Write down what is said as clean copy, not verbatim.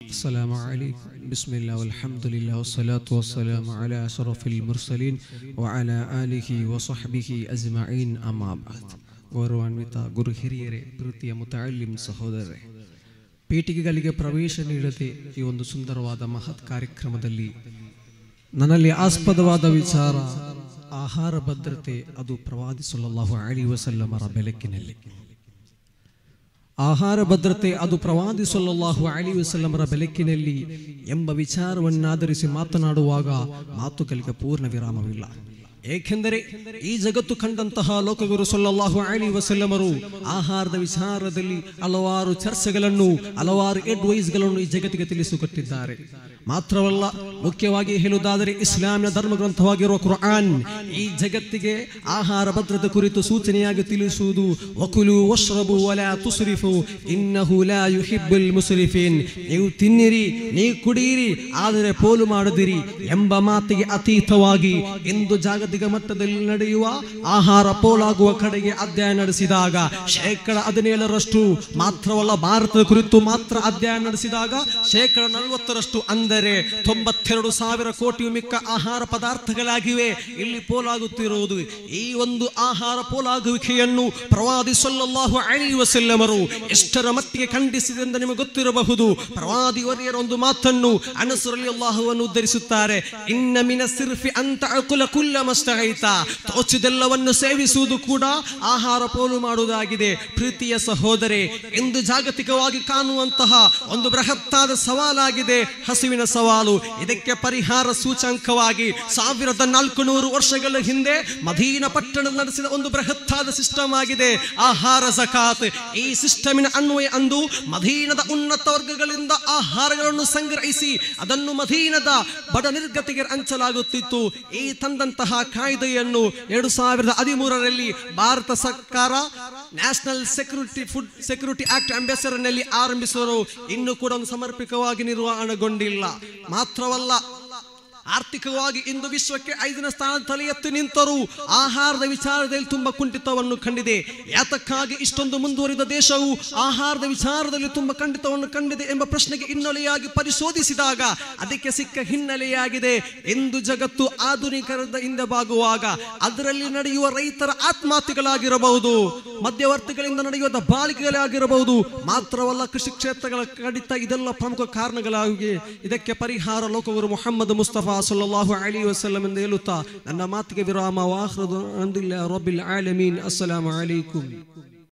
السلام عليكم بسم الله والحمد لله والصلاة والسلام على أشرف المرسلين وعلى آله وصحبه أجمعين أما بعد ಗೌರವಾನ್ವಿತ ಗುರು ಹಿರಿಯರೇ, ಪ್ರೀತಿಯ ಮುತಅಲ್ಲಿಮ್ ಸಹೋದರರೇ, ಪೀಠಿಗೆಗಳಿಗೆ ಪ್ರವೇಶ ನೀಡದೆ ಈ ಒಂದು ಸುಂದರವಾದ ಮಹತ್ ಕಾರ್ಯಕ್ರಮದಲ್ಲಿ ನನ್ನಲ್ಲಿ ಆಸ್ಪದವಾದ ವಿಚಾರ ಆಹಾರ ಭದ್ರತೆ, ಅದು ಪ್ರವಾದಿ ಸಲ್ಲಲ್ಲಾಹು ಅಲೈಹಿ ವಸಲ್ಲಮರ ಬೆಳಕಿನಲ್ಲಿ. ಆಹಾರ ಭದ್ರತೆ ಅದು ಪ್ರವಾದಿ ಸಲ್ಲಲ್ಲಾಹು ಅಲೈಹಿ ವಸಲ್ಲಮರ ಬೆಳಕಿನಲ್ಲಿ ಎಂಬ ವಿಚಾರವನ್ನಾಧರಿಸಿ ಮಾತನಾಡುವಾಗ ಮಾತುಗಳಿಗೆ ಪೂರ್ಣ ವಿರಾಮವಿಲ್ಲ. ಏಕೆಂದರೆ ಈ ಜಗತ್ತು ಕಂಡಂತಹ ಲೋಕಗುರು ಸಲ್ಲಲ್ಲಾಹು ಅಲೈಹಿ ವಸಲ್ಲಮರು ಆಹಾರದ ವಿಚಾರದಲ್ಲಿ ಹಲವಾರು ಚರ್ಚೆಗಳನ್ನು, ಹಲವಾರು ಅಡ್ವೈಸ್ಗಳನ್ನು ಈ ಜಗತ್ತಿಗೆ ತಿಳಿಸಿಕೊಟ್ಟಿದ್ದಾರೆ. ಮಾತ್ರವಲ್ಲ, ಮುಖ್ಯವಾಗಿ ಹೇಳುವುದಾದರೆ ಇಸ್ಲಾಮಿನ ಧರ್ಮ ಗ್ರಂಥವಾಗಿರುವ ಕುರ್ಆನ್ ಈ ಜಗತ್ತಿಗೆ ಆಹಾರ ಭದ್ರತೆ ಕುರಿತು ಸೂಚನೆಯಾಗಿ ತಿಳಿಸುವುದು ವಕುಲು ವಶ್ರಬು ವಲಾ ತುಸ್ರಿಫು ಇನ್ನಹು ಲಾ ಯುಹಿಬ್ಬುಲ್ ಮುಸ್ರಿಫೀನ್. ನೀವು ತಿನ್ನಿರಿ, ನೀವು ಕುಡಿಯಿರಿ, ಆದರೆ ಪೋಲು ಮಾಡದಿರಿ ಎಂಬ ಮಾತಿಗೆ ಅತೀತವಾಗಿ ಇಂದು ಜಾಗತಿಕ ಮಟ್ಟದಲ್ಲಿ ನಡೆಯುವ ಆಹಾರ ಪೋಲಾಗುವ ಕಡೆಗೆ ಅಧ್ಯಯನ ನಡೆಸಿದಾಗ 17% ಮಾತ್ರವಲ್ಲ, ಭಾರತದ ಕುರಿತು ಮಾತ್ರ ಅಧ್ಯಯನ ನಡೆಸಿದಾಗ 40% ಅಂದರೆ 92,000 ಕೋಟಿಯು ಮಿಕ್ಕ ಆಹಾರ ಪದಾರ್ಥಗಳಾಗಿವೆ ಇಲ್ಲಿ ಪೋಲಾಗುತ್ತಿರುವುದು. ಈ ಒಂದು ಆಹಾರ ಪೋಲಾಗುವಿಕೆಯನ್ನು ಪ್ರವಾದಿ ಸಲ್ಲಲ್ಲಾಹು ಅಲೈಹಿ ವಸಲ್ಲಮರು ಎಷ್ಟರ ಮಟ್ಟಿಗೆ ಖಂಡಿಸಿದೆ ಎಂದು ನಿಮಗೆ ಗೊತ್ತಿರಬಹುದು. ಪ್ರವಾದಿ ವರಿಯರ ಒಂದು ಮಾತನ್ನು ಅನಸ್ ರಲಿಯಲ್ಲಾಹು ಅನ್ಹು ಉದ್ಧರಿಸುತ್ತಾರೆ, ಇನ್ನ ಮಿನ ಸಿರ್ಫಿ ಅಂತ ಅಕುಲ ಕುಲ್ಲ ಮಸ್ತಗೈತ. ತೋಚಿದೆಲ್ಲವನ್ನು ಸೇವಿಸುವುದು ಕೂಡ ಆಹಾರ ಪೋಲು ಮಾಡುವುದಾಗಿದೆ. ಪ್ರೀತಿಯ ಸಹೋದರೇ, ಇಂದು ಜಾಗತಿಕವಾಗಿ ಕಾಣುವಂತಹ ಒಂದು ಬೃಹತ್ತಾದ ಸವಾಲಾಗಿದೆ ಹಸಿವಿನ ಸವಾಲು. ಇದಕ್ಕೆ ಪರಿಹಾರ ಸೂಚಕವಾಗಿ 1400 ವರ್ಷಗಳ ಹಿಂದೆ ಮದೀನಾ ಪಟ್ಟಣದಲ್ಲಿ ನಡೆಸಿದ ಒಂದು ಬೃಹತ್ತಾದ ಸಿಸ್ಟಮ್ ಆಗಿದೆ ಆಹಾರ ಜಕಾತ್. ಈ ಸಿಸ್ಟಮಿನ ಅನ್ವಯ ಅಂದು ಮದೀನದ ಉನ್ನತ ವರ್ಗಗಳಿಂದ ಆಹಾರಗಳನ್ನು ಸಂಗ್ರಹಿಸಿ ಅದನ್ನು ಮದೀನದ ಬಡ ನಿರ್ಗತಿಗೆ ಹಂಚಲಾಗುತ್ತಿತ್ತು. ಈ ತಂದಂತಹ ಕಾಯ್ದೆಯನ್ನು 2013ರಲ್ಲಿ ಭಾರತ ಸರ್ಕಾರ ನ್ಯಾಷನಲ್ ಫುಡ್ ಸೆಕ್ಯೂರಿಟಿ ಆಕ್ಟ್ ಅಂಬಾಸಡರ್ನಲ್ಲಿ ಆರಂಭಿಸಿದರು. ಇನ್ನೂ ಕೂಡ ಒಂದು ಸಮರ್ಪಕವಾಗಿ ನಿರ್ವಹಣೆಗೊಂಡಿಲ್ಲ. ಮಾತ್ರವಲ್ಲ, ಆರ್ಥಿಕವಾಗಿ ಇಂದು ವಿಶ್ವಕ್ಕೆ 5ನೇ ಸ್ಥಾನ ತಲೆ ಎತ್ತಿ ನಿಂತರೂ ಆಹಾರದ ವಿಚಾರದಲ್ಲಿ ತುಂಬಾ ಕುಂಠಿತವನ್ನು ಕಂಡಿದೆ. ಯಾತಕ್ಕಾಗಿ ಇಷ್ಟೊಂದು ಮುಂದುವರಿದ ದೇಶವು ಆಹಾರದ ವಿಚಾರದಲ್ಲಿ ತುಂಬಾ ಖಂಡಿತವನ್ನು ಕಂಡಿದೆ ಎಂಬ ಪ್ರಶ್ನೆಗೆ ಹಿನ್ನೆಲೆಯಾಗಿ ಪರಿಶೋಧಿಸಿದಾಗ ಅದಕ್ಕೆ ಸಿಕ್ಕ ಹಿನ್ನೆಲೆಯಾಗಿದೆ, ಇಂದು ಜಗತ್ತು ಆಧುನಿಕರದ ಹಿಂದೆ ಬಾಗುವಾಗ ಅದರಲ್ಲಿ ನಡೆಯುವ ರೈತರ ಆತ್ಮಹತ್ಯೆಗಳಾಗಿರಬಹುದು, ಮಧ್ಯವರ್ತಿಗಳಿಂದ ನಡೆಯುವ ದಬ್ಬಾಳಿಕೆಗಳಾಗಿರಬಹುದು, ಮಾತ್ರವಲ್ಲ ಕೃಷಿ ಕ್ಷೇತ್ರಗಳ ಕಡಿತ, ಇದೆಲ್ಲ ಪ್ರಮುಖ ಕಾರಣಗಳಾಗಿವೆ. ಇದಕ್ಕೆ ಪರಿಹಾರ ಲೋಕಗುರು ಮುಹಮ್ಮದ್ ಮುಸ್ತಫಾ ಸಲ್ಲಲ್ಲಾಹು ಅಲೈಹಿ ವಸಲ್ಲಂ ಎಂದು ಹೇಳುತ್ತಾ ನನ್ನ ಮಾತಿಗೆ ವಿರಾಮ. ವಾಖಿರು ಅಲ್ಹಮ್ದುಲಿಲ್ಲಾಹಿ ರಬ್ಬಿಲ್ ಆಲಮೀನ್. ಅಸ್ಸಲಾಮು ಅಲೈಕುಂ.